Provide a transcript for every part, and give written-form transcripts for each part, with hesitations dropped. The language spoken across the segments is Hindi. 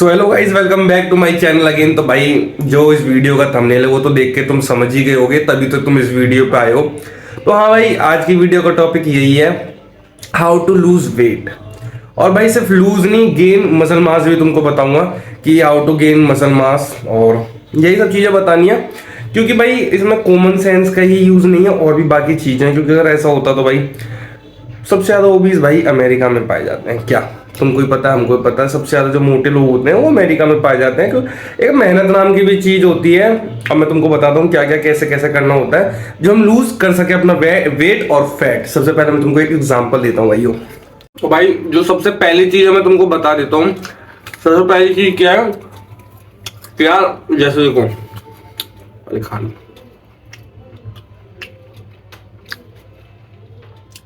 So hello guys, welcome back to my channel again. तो भाई जो इस वीडियो का थंबनेल है वो तो देख के तुम समझ ही गए होगे, तभी तो तुम इस वीडियो पे आए हो। तो हाँ भाई, आज की वीडियो का टॉपिक यही है, हाउ टू लूज वेट। और भाई सिर्फ लूज नहीं, गेन मसल मास भी तुमको बताऊंगा कि how to gain muscle mass, और यही सब चीजें बतानी है। क्योंकि भाई इसमें कॉमन सेंस का ही यूज नहीं है, और भी बाकी चीजें हैं। क्योंकि अगर ऐसा होता तो भाई सबसे ज्यादा ओबीज भाई अमेरिका में पाए जाते हैं। क्या तुमको ही पता है, हमको ही पता है, सबसे ज्यादा जो मोटे लोग होते हैं वो अमेरिका में पाए जाते हैं। क्योंकि एक मेहनत नाम की भी चीज होती है। अब मैं तुमको बताता हूँ क्या क्या कैसे कैसे करना होता है जो हम लूज कर सके अपना वेट और फैट। सबसे पहले मैं तुमको एक एग्जांपल देता हूँ भाइयों। तो भाई जो सबसे पहली चीज है मैं तुमको बता देता हूँ। सबसे पहली चीज क्या है कि यार जैसे देखो, पहले खाना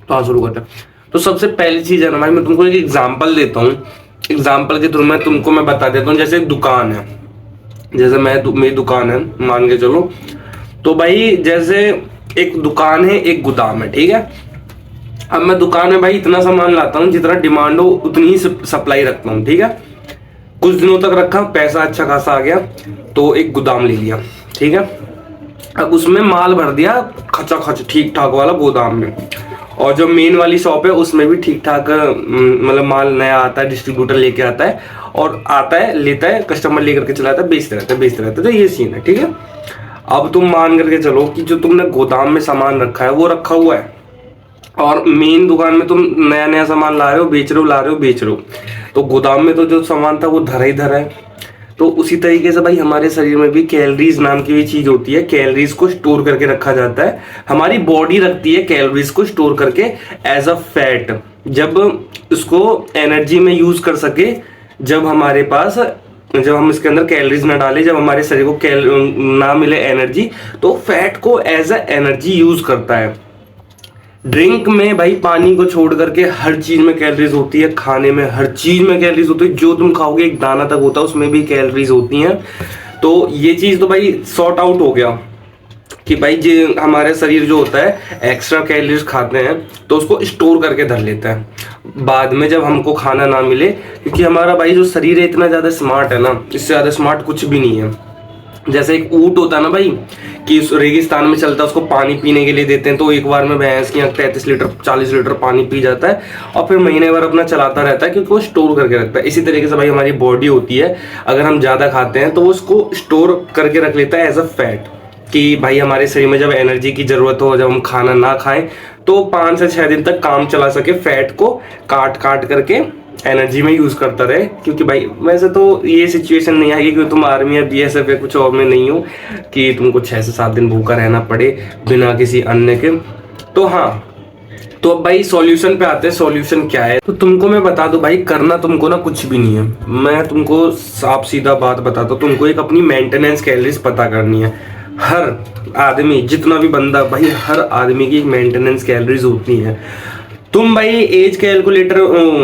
तो हाँ शुरू करते हैं। तो सबसे पहली चीज है ना भाई, मैं तुमको एक एग्जांपल देता हूँ। एग्जांपल के थ्रू मैं बता देता हूँ। जैसे एक दुकान है, जैसे मेरी दुकान है मान के चलो। तो भाई जैसे एक दुकान है, एक गोदाम है, ठीक है। अब मैं दुकान में भाई इतना सामान लाता हूँ जितना डिमांड हो उतनी ही सप्लाई रखता हूँ, ठीक है। कुछ दिनों तक रखा, पैसा अच्छा खासा आ गया, तो एक गोदाम ले लिया, ठीक है। अब उसमें माल भर दिया खचा खच ठीक ठाक वाला गोदाम में। और जो मेन वाली शॉप है उसमें भी ठीक ठाक मतलब माल नया आता है, डिस्ट्रीब्यूटर लेके आता है और आता है, लेता है, कस्टमर लेकर के चलाता है, बेचते रहता है। तो ये सीन है, ठीक है। अब तुम मान करके चलो कि जो तुमने गोदाम में सामान रखा है वो रखा हुआ है, और मेन दुकान में तुम नया नया सामान ला रहे हो, बेच रहे हो। तो गोदाम में तो जो सामान था वो धरा ही धरा है। तो उसी तरीके से भाई हमारे शरीर में भी कैलोरीज नाम की भी चीज होती है। कैलोरीज को स्टोर करके रखा जाता है, हमारी बॉडी रखती है कैलोरीज को स्टोर करके एज अ फैट, जब उसको एनर्जी में यूज कर सके। जब हमारे पास, जब हम इसके अंदर कैलोरीज ना डालें, जब हमारे शरीर को ना मिले एनर्जी, तो फैट को एज अ एनर्जी यूज करता है। ड्रिंक में भाई पानी को छोड़ करके हर चीज में कैलोरीज होती है, खाने में हर चीज में कैलोरीज होती है। जो तुम खाओगे एक दाना तक होता है, उसमें भी कैलोरीज होती हैं। तो ये चीज तो भाई सॉर्ट आउट हो गया कि भाई जो हमारे शरीर जो होता है एक्स्ट्रा कैलोरीज खाते हैं तो उसको स्टोर करके धर लेता है बाद में जब हमको खाना ना मिले। क्योंकि हमारा भाई जो शरीर है इतना ज्यादा स्मार्ट है ना, इससे ज्यादा स्मार्ट कुछ भी नहीं है। जैसे एक ऊंट होता है ना भाई, कि उस रेगिस्तान में चलता है, उसको पानी पीने के लिए देते हैं, तो एक बार में भैंस की 33 लीटर 40 लीटर पानी पी जाता है और फिर महीने भर अपना चलाता रहता है, क्योंकि वो स्टोर करके रखता है। इसी तरीके से भाई हमारी बॉडी होती है, अगर हम ज्यादा खाते हैं तो वो उसको स्टोर करके रख लेता है एज अ फैट। कि भाई हमारे शरीर में जब एनर्जी की जरूरत हो, जब हम खाना ना खाएं, तो 5 से 6 दिन तक काम चला सके, फैट को काट काट करके एनर्जी में यूज करता रहे। क्योंकि भाई वैसे तो ये सिचुएशन नहीं आएगी क्योंकि तुम आर्मी या बीएसएफ या कुछ और में नहीं हो कि तुमको 6 से 7 दिन भूखा रहना पड़े बिना किसी अन्न के। तो हाँ, तो अब भाई सॉल्यूशन पे आते हैं। सॉल्यूशन क्या है, तो तुमको मैं बता दूं भाई, करना तुमको ना कुछ भी नहीं है। मैं तुमको साफ सीधा बात बताता हूँ, तुमको एक अपनी मेंटेनेंस कैलोरीज पता करनी है। हर आदमी, जितना भी बंदा, भाई हर आदमी की एक मेंटेनेंस कैलोरीज होती है। तुम भाई एज कैलकुलेटर,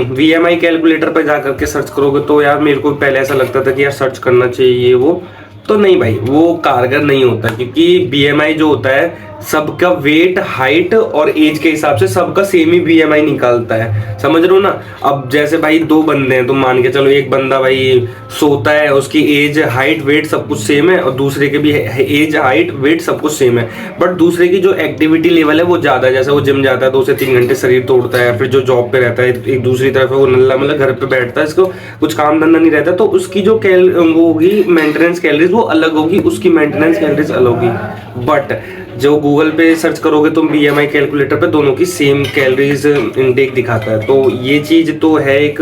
वीएमआई कैलकुलेटर पर जा करके सर्च करोगे तो यार मेरे को पहले ऐसा लगता था कि यार सर्च करना चाहिए वो, तो नहीं भाई, वो कारगर नहीं होता। क्योंकि बीएमआई जो होता है सबका वेट, हाइट और एज के हिसाब से सबका सेम ही बीएमआई निकालता है, समझ रहे हो ना। अब जैसे भाई 2 बंदे हैं, तुम मान के चलो, एक बंदा भाई सोता है, उसकी एज, हाइट, वेट सब कुछ सेम है, और दूसरे के भी एज, हाइट, वेट सब कुछ सेम है। बट दूसरे की जो एक्टिविटी लेवल है वो ज्यादा है। जैसे वो जिम जाता है 2 से 3 घंटे शरीर तोड़ता है, फिर जो जॉब पे रहता है, एक दूसरी तरफ वो नल्ला मतलब घर पे बैठता है, इसको कुछ काम धंधा नहीं रहता, तो उसकी जो वो होगी मेंटेनेंस कैलोरीज वो अलग होगी, उसकी मेंटेनेंस कैलोरीज अलग होगी। बट जो गूगल पे सर्च करोगे तुम बीएमआई कैलकुलेटर पे, दोनों की सेम कैलोरीज इनटेक दिखाता है। तो ये चीज तो है एक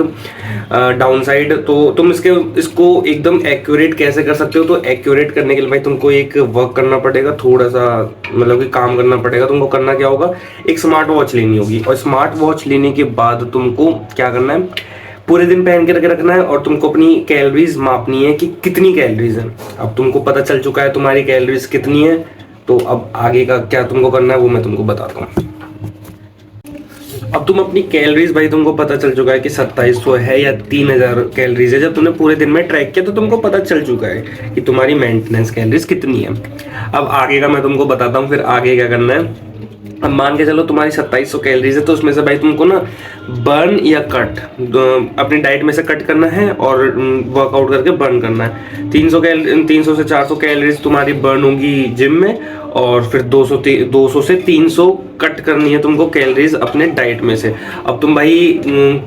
डाउन साइड। तो तुम इसको एकदम एक्यूरेट कैसे कर सकते हो, तो एक्यूरेट करने के लिए भाई तुमको एक वर्क करना पड़ेगा, थोड़ा सा मतलब कि काम करना पड़ेगा। तुमको करना क्या होगा, एक स्मार्ट वॉच लेनी होगी, और स्मार्ट वॉच लेने के बाद तुमको क्या करना है, पूरे दिन पहन के रखना है, और तुमको अपनी कैलोरीज मापनी है कि कितनी कैलोरीज है। अब तुमको पता चल चुका है तुम्हारी कैलोरीज कितनी है, तो अब आगे का क्या तुमको करना है वो मैं तुमको बताता हूँ। अब तुम अपनी कैलोरीज भाई तुमको पता चल चुका है कि 2700 है या 3000 कैलोरीज है। जब तुमने पूरे दिन में ट्रैक किया तो तुमको पता चल चुका है कि तुम्हारी मेंटेनेंस कैलोरीज कितनी है। अब आगे का मैं तुमको बताता हूँ, फिर आगे क्या करना है। अब मान के चलो तुम्हारी 2700 कैलोरीज है, तो उसमें से भाई तुमको ना बर्न या कट अपनी डाइट में से कट करना है और वर्कआउट करके बर्न करना है। 300 से 400 कैलोरीज तुम्हारी बर्न होगी जिम में, और फिर 200 से 300 कट करनी है तुमको कैलोरीज अपने डाइट में से। अब तुम भाई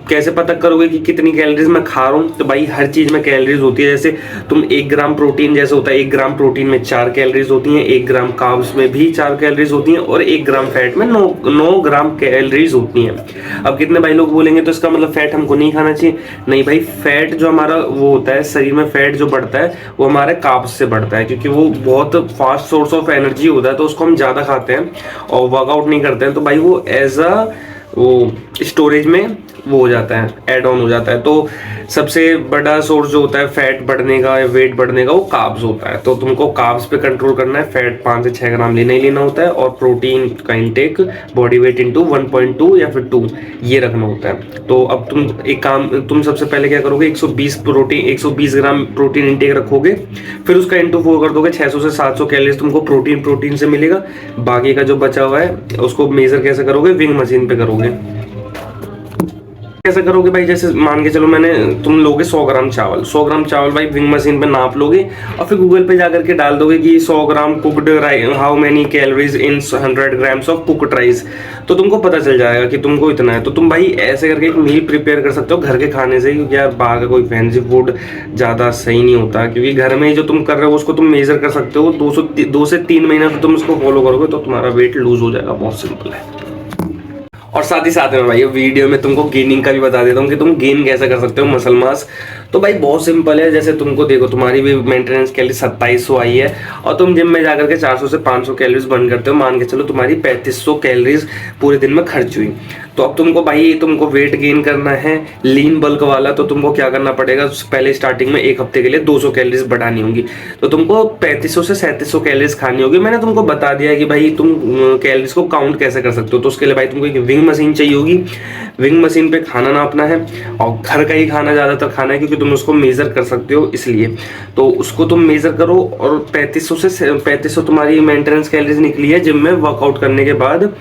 कैसे पता करोगे कि कितनी कैलोरीज मैं खा रहा हूँ? तो भाई हर चीज में कैलोरीज होती है। जैसे तुम 1 ग्राम प्रोटीन, जैसे होता है 1 ग्राम प्रोटीन में 4 कैलोरीज होती हैं, 1 ग्राम कार्ब्स में भी 4 कैलोरीज होती हैं, और 1 ग्राम फैट में 9 ग्राम कैलोरीज होती हैं। अब कितने भाई लोग बोलेंगे तो इसका मतलब फैट हमको नहीं खाना चाहिए। नहीं भाई, फैट जो हमारा वो होता है शरीर में, फैट जो बढ़ता है वो हमारे कार्ब्स से बढ़ता है, क्योंकि वो बहुत फास्ट सोर्स ऑफ एनर्जी होता है, तो उसको हम ज्यादा खाते हैं और वर्कआउट नहीं करते हैं, तो भाई वो एज अ वो स्टोरेज में वो हो जाता है, एड ऑन हो जाता है। तो सबसे बड़ा सोर्स जो होता है फैट बढ़ने का या वेट बढ़ने का, वो कार्ब्स होता है। तो तुमको कार्ब्स पे कंट्रोल करना है, फैट 5 से 6 ग्राम लेना ही लेना होता है, और प्रोटीन का इंटेक बॉडी वेट इंटू 1.2 या फिर 2 ये रखना होता है। तो अब तुम एक काम, तुम सबसे पहले क्या करोगे, 120 ग्राम प्रोटीन इंटेक रखोगे, फिर उसका इंटू 4 कर दोगे, 600 से 700 कैलोरीज तुमको प्रोटीन से मिलेगा। बाकी का जो बचा हुआ है उसको मेजर कैसे करोगे, विंग मशीन पे करोगे। कैसे करोगे भाई, जैसे मान के चलो तुम लोगे 100 ग्राम चावल, 100 ग्राम चावल भाई विंग मशीन पे नाप लोगे, और फिर गूगल पे जाकर के डाल दोगे कि 100 gram cooked how many calories in 100 grams of cooked rice, तो तुमको पता चल जाएगा कि तुमको इतना है। तो तुम भाई ऐसे करके एक मील प्रिपेयर कर सकते हो घर के खाने से, क्योंकि यार बाहर का कोई फैंसी फूड ज्यादा सही नहीं होता, क्योंकि घर में जो तुम कर रहे हो उसको तुम मेजर कर सकते हो। 2 से 3 महीना तो तुम उसको फॉलो करोगे तो तुम्हारा वेट लूज हो जाएगा, बहुत सिंपल है। और साथ ही साथ में भाई वीडियो में तुमको गेनिंग का भी बता देता हूँ कि तुम गेन कैसे कर सकते हो मसल मास। तो भाई बहुत सिंपल है, जैसे तुमको देखो तुम्हारी भी मेंटेनेंस कैलोरी 2700 आई है, और तुम जिम में जाकर के 400 से 500 कैलोरीज बर्न करते हो, मान के चलो तुम्हारी 3500 कैलोरीज पूरे दिन में खर्च हुई। तो अब तुमको वेट गेन करना है लीन बल्क वाला, तो तुमको क्या करना पड़ेगा, पहले स्टार्टिंग में 1 हफ्ते के लिए 200 कैलोरीज बढ़ानी होगी। तो तुमको 3500 से 3700 कैलोरीज खानी होगी। मैंने तुमको बता दिया कि भाई तुम कैलोरीज को काउंट कैसे कर सकते हो। तो उसके लिए भाई तुमको एक विंग मशीन चाहिए होगी, विंग मशीन पे खाना नापना है, और घर का ही खाना ज्यादातर खाना है, क्योंकि तुम उसको मेजर कर सकते हो इसलिए। तो उसको तुम मेजर करो, और 3500 तुम्हारी मेंटेनेंस कैलोरीज निकली है जिम में वर्कआउट करने के बाद।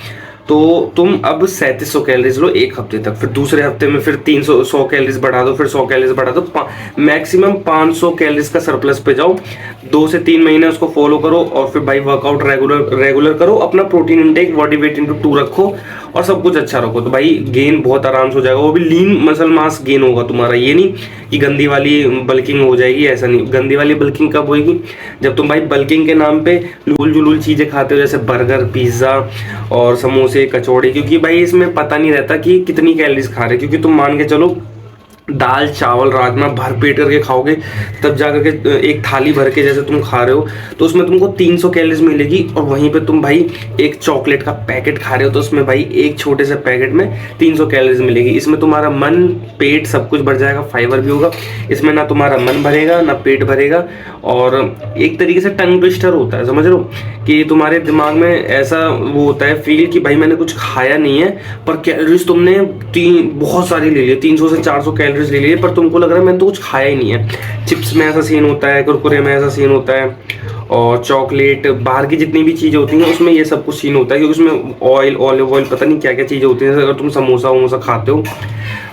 तो तुम अब 3700 कैलोरीज लो 1 हफ्ते तक, फिर दूसरे हफ्ते में फिर 100 कैलोरीज बढ़ा दो, फिर 100 कैलोरीज बढ़ा दो, मैक्सिमम 500 कैलोरीज का सरप्लस पे जाओ। 2 से 3 महीने उसको फॉलो करो, और फिर भाई वर्कआउट रेगुलर करो, अपना protein intake body weight into 2 रखो, और सब कुछ अच्छा रखो। तो भाई गेन बहुत आराम से हो जाएगा, वो भी लीन मसल मास गेन होगा तुम्हारा। ये नहीं कि गंदी वाली बल्किंग हो जाएगी, ऐसा नहीं। गंदी वाली बल्किंग कब होगी, जब तुम भाई बल्किंग के नाम पे लूल जुलूल चीजें खाते हो, जैसे बर्गर, पिज्जा और समोसे, कचौड़ी, क्योंकि भाई इसमें पता नहीं रहता कि कितनी कैलोरीज खा रहे, क्योंकि तुम मान के चलो दाल चावल राजमा भर पेट करके खाओगे, तब जाकर के एक थाली भर के जैसे तुम खा रहे हो तो उसमें तुमको 300 कैलोरीज मिलेगी, और वहीं पे तुम भाई एक चॉकलेट का पैकेट खा रहे हो तो उसमें भाई एक छोटे से पैकेट में 300 कैलोरीज मिलेगी। इसमें तुम्हारा मन पेट सब कुछ भर जाएगा, फाइबर भी होगा इसमें, ना तुम्हारा मन भरेगा ना पेट भरेगा, और एक तरीके से टंग ट्विस्टर होता है, समझ लो कि तुम्हारे दिमाग में ऐसा वो होता है फील कि भाई मैंने कुछ खाया नहीं है, पर कैलोरीज तुमने बहुत सारी ले ली, 300 से 400 कैलोरीज ले ली, पर तुमको लग रहा है मैंने तो कुछ खाया ही नहीं है। चिप्स में ऐसा सीन होता है, कुरकुरे में ऐसा सीन होता है, और चॉकलेट बाहर की जितनी भी चीज़ें होती हैं उसमें ये सब कुछ सीन होता है, क्योंकि उसमें ऑलिव ऑयल पता नहीं क्या क्या चीज़ें होती हैं। अगर तुम समोसा वमोसा खाते हो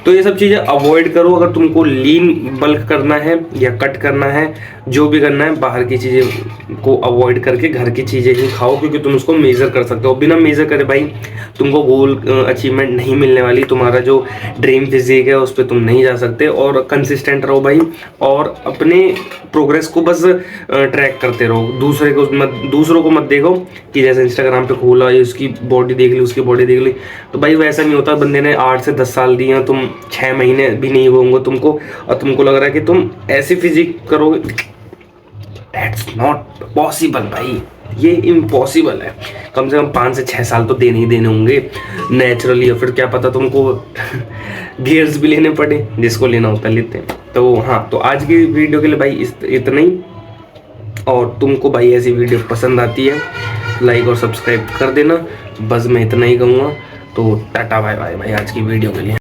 तो ये सब चीज़ें अवॉइड करो। अगर तुमको लीन बल्क करना है या कट करना है, जो भी करना है, बाहर की चीज़ें को अवॉइड करके घर की चीज़ें ही खाओ, क्योंकि तुम उसको मेज़र कर सकते हो। बिना मेज़र करे भाई तुमको गोल अचीवमेंट नहीं मिलने वाली, तुम्हारा जो ड्रीम फिजिक है उस पर तुम नहीं जा सकते। और कंसिस्टेंट रहो भाई, और अपने प्रोग्रेस को बस ट्रैक करते रहो, दूसरों को मत देखो कि जैसे इंस्टाग्राम पे खोला ये उसकी बॉडी देख ली उसकी बॉडी देख ली, तो भाई वैसा नहीं होता। बंदे ने 8 से 10 साल दिए, तुम 6 महीने भी नहीं होंगे तुमको, और तुमको लग रहा है कि तुम ऐसी फिजिक करोगे, दैट्स नॉट पॉसिबल भाई, ये इम्पॉसिबल है। कम से कम 5 से 6 साल तो देने ही देने होंगे नेचुरली, और फिर क्या पता तुमको गियर्स भी लेने पड़े, जिसको लेना होता है लेते हैं। तो हाँ, तो आज की वीडियो के लिए भाई इतना ही, और तुमको भाई ऐसी वीडियो पसंद आती है लाइक और सब्सक्राइब कर देना, बस मैं इतना ही कहूँगा। तो टाटा बाय बाय भाई आज की वीडियो के लिए।